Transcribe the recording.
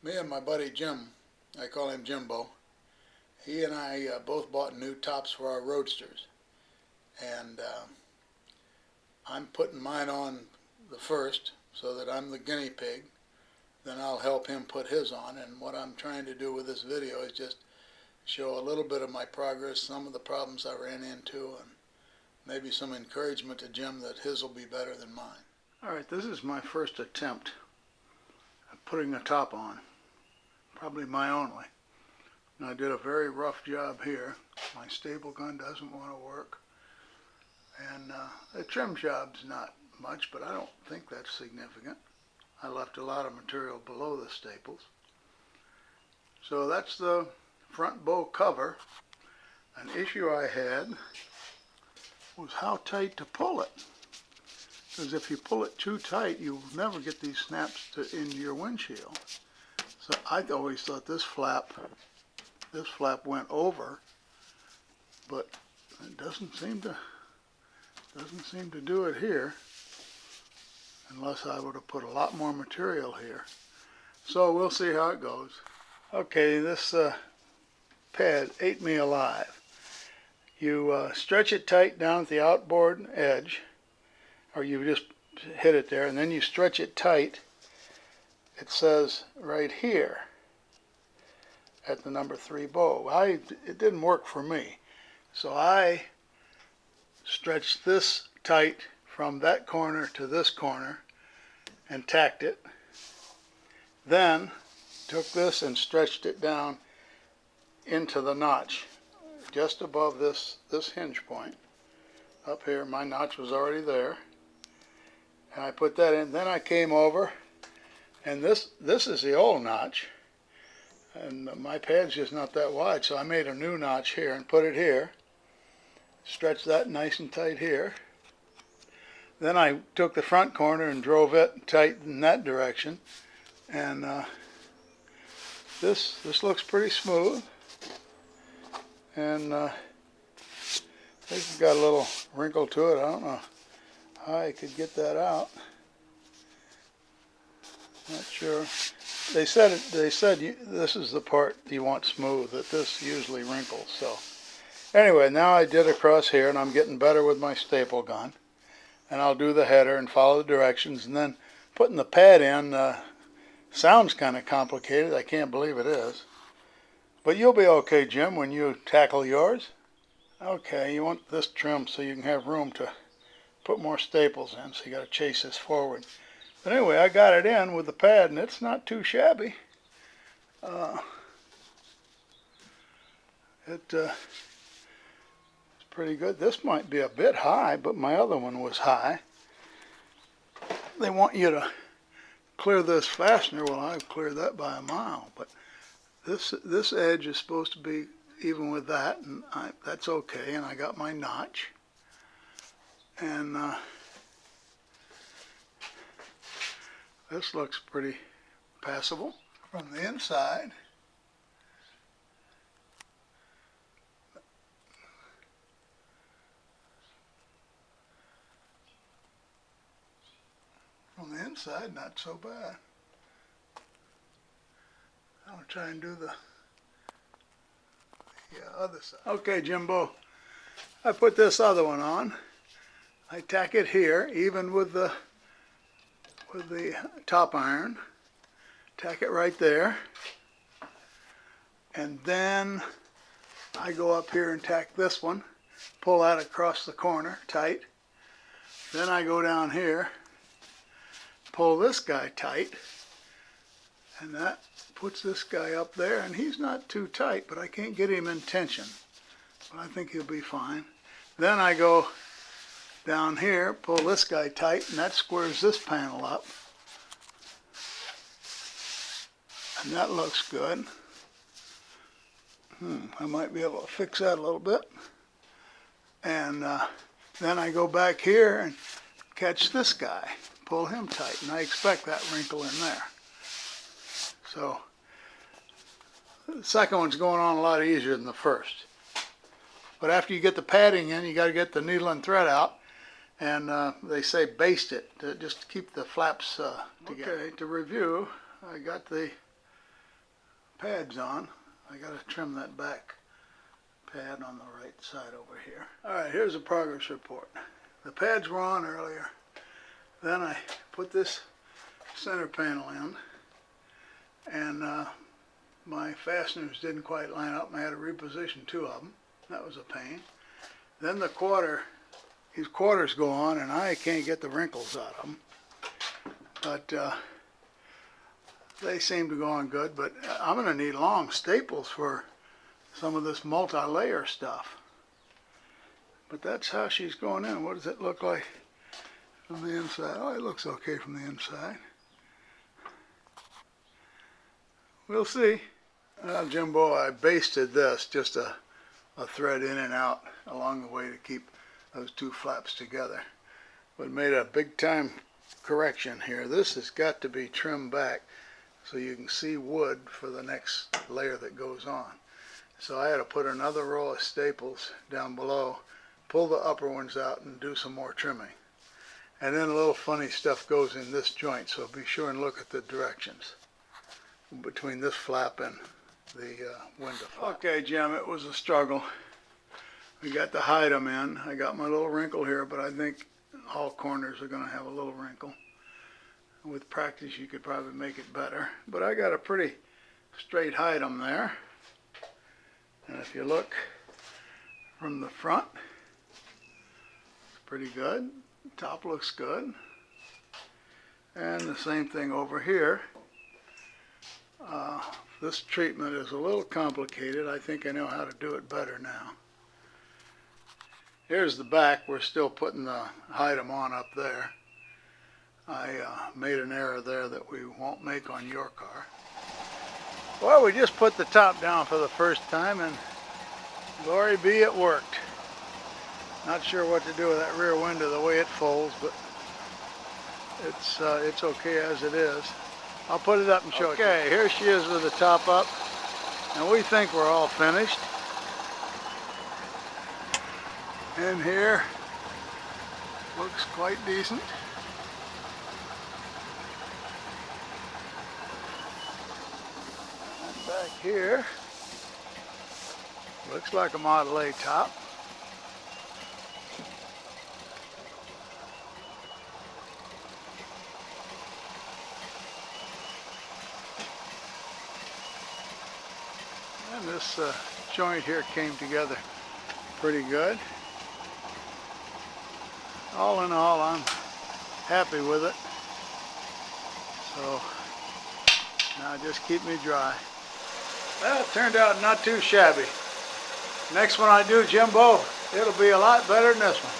Me and my buddy Jim, I call him Jimbo, he and I both bought new tops for our Roadsters. And I'm putting mine on the first so that I'm the guinea pig. Then I'll help him put his on. And what I'm trying to do with this video is just show a little bit of my progress, some of the problems I ran into, and maybe some encouragement to Jim that his will be better than mine. Alright, this is my first attempt at putting a top on. Probably my only. And I did a very rough job here. My staple gun doesn't want to work. And the trim job's not much, but I don't think that's significant. I left a lot of material below the staples. So that's the front bow cover. An issue I had was how tight to pull it. Because if you pull it too tight, you'll never get these snaps into your windshield. So I always thought this flap went over, but it doesn't seem to do it here, unless I would have put a lot more material here. So we'll see how it goes. Okay, this pad ate me alive. You stretch it tight down at the outboard edge, or you just hit it there, and then you stretch it tight. It says right here at the number 3 bow. It didn't work for me, so I stretched this tight from that corner to this corner and tacked it. Then took this and stretched it down into the notch just above this hinge point up here. My notch was already there, and I put that in. Then I came over, and this is the old notch, and my pad's just not that wide, so I made a new notch here and put it here. Stretched that nice and tight here. Then I took the front corner and drove it tight in that direction, and this looks pretty smooth. And I think it's got a little wrinkle to it. I don't know how I could get that out. Not sure. They said this is the part you want smooth, that this usually wrinkles. So anyway, now I did across here, and I'm getting better with my staple gun. And I'll do the header and follow the directions, and then putting the pad in sounds kind of complicated. I can't believe it is. But you'll be okay, Jim, when you tackle yours. Okay, you want this trim so you can have room to put more staples in, so you got to chase this forward. But anyway, I got it in with the pad, and it's not too shabby. It's pretty good. This might be a bit high, but my other one was high. They want you to clear this fastener. Well, I've cleared that by a mile, but this edge is supposed to be even with that, and that's okay. And I got my notch, and this looks pretty passable from the inside. From the inside, not so bad. I'll try and do the other side. Okay, Jimbo, I put this other one on. I tack it here, even with the top iron. Tack it right there. And then I go up here and tack this one. Pull that across the corner tight. Then I go down here, pull this guy tight, and that puts this guy up there, and he's not too tight, but I can't get him in tension. But I think he'll be fine. Then I go down here, pull this guy tight, and that squares this panel up. And that looks good. I might be able to fix that a little bit. And then I go back here and catch this guy, pull him tight, and I expect that wrinkle in there. So the second one's going on a lot easier than the first. But after you get the padding in, you got to get the needle and thread out, and they say baste it to just keep the flaps together. Okay, to review, I got the pads on. I got to trim that back pad on the right side over here. Alright, here's a progress report. The pads were on earlier. Then I put this center panel in, and my fasteners didn't quite line up. I had to reposition two of them. That was a pain. Then these quarters go on, and I can't get the wrinkles out of them. But they seem to go on good. But I'm going to need long staples for some of this multi-layer stuff. But that's how she's going in. What does it look like from the inside? Oh, it looks okay from the inside. We'll see. Well, Jimbo, I basted this, just a thread in and out along the way to keep those two flaps together. But made a big time correction here. This has got to be trimmed back so you can see wood for the next layer that goes on. So I had to put another row of staples down below, pull the upper ones out, and do some more trimming. And then a little funny stuff goes in this joint, so be sure and look at the directions between this flap and the window flap. Okay, Jim, it was a struggle. We got to hide them in. I got my little wrinkle here, but I think all corners are going to have a little wrinkle. With practice, you could probably make it better. But I got a pretty straight hide them there. And if you look from the front, it's pretty good. The top looks good. And the same thing over here. This treatment is a little complicated. I think I know how to do it better now. Here's the back. We're still putting the hide them on up there. I made an error there that we won't make on your car. Well, we just put the top down for the first time, and glory be, it worked. Not sure what to do with that rear window the way it folds, but it's okay as it is. I'll put it up and show it. Okay, here she is with the top up, and we think we're all finished. And here looks quite decent. And back here looks like a Model A top. And this joint here came together pretty good. All in all, I'm happy with it. So now just keep me dry. Well, it turned out not too shabby. Next one I do, Jimbo, it'll be a lot better than this one.